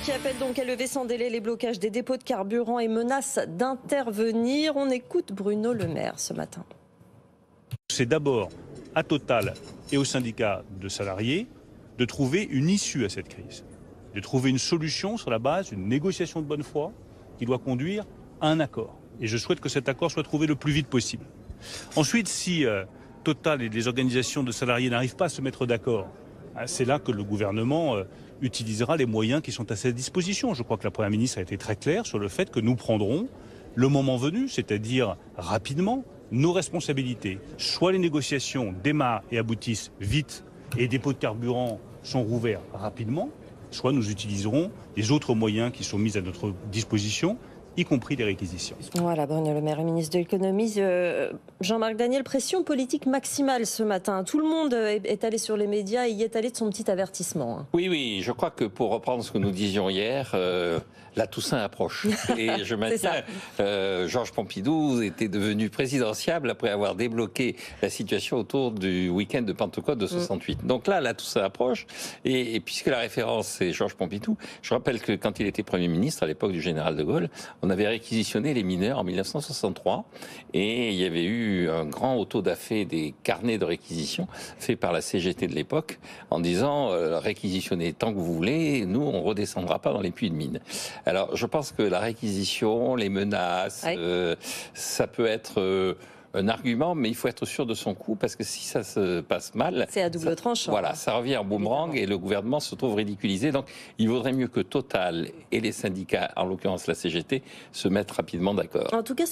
qui appelle donc à lever sans délai les blocages des dépôts de carburant et menace d'intervenir. On écoute Bruno Le Maire ce matin. C'est d'abord à Total et aux syndicats de salariés de trouver une issue à cette crise, de trouver une solution sur la base d'une négociation de bonne foi qui doit conduire à un accord. Et je souhaite que cet accord soit trouvé le plus vite possible. Ensuite, si Total et les organisations de salariés n'arrivent pas à se mettre d'accord, c'est là que le gouvernement utilisera les moyens qui sont à sa disposition. Je crois que la Première ministre a été très claire sur le fait que nous prendrons, le moment venu, c'est-à-dire rapidement, nos responsabilités. Soit les négociations démarrent et aboutissent vite et les dépôts de carburant sont rouverts rapidement, soit nous utiliserons les autres moyens qui sont mis à notre disposition, y compris les réquisitions. Voilà, Bruno Le Maire, ministre de l'économie. Jean-Marc Daniel, pression politique maximale ce matin. Tout le monde est allé sur les médias et y est allé de son petit avertissement. Oui, je crois que pour reprendre ce que nous disions hier, la Toussaint approche. Et je maintiens, Georges Pompidou était devenu présidentiable après avoir débloqué la situation autour du week-end de Pentecôte de 68. Donc là, la Toussaint approche. Et puisque la référence c'est Georges Pompidou, je rappelle que quand il était Premier ministre, à l'époque du général de Gaulle, on avait réquisitionné les mineurs en 1963 et il y avait eu un grand auto-da-fé des carnets de réquisition fait par la CGT de l'époque en disant réquisitionnez tant que vous voulez, nous on redescendra pas dans les puits de mine. Alors je pense que la réquisition, les menaces, ça peut être un argument, mais il faut être sûr de son coup parce que si ça se passe mal, c'est à double tranchant. Voilà, ça revient en boomerang et le gouvernement se trouve ridiculisé. Donc, il vaudrait mieux que Total et les syndicats, en l'occurrence la CGT, se mettent rapidement d'accord. En tout cas,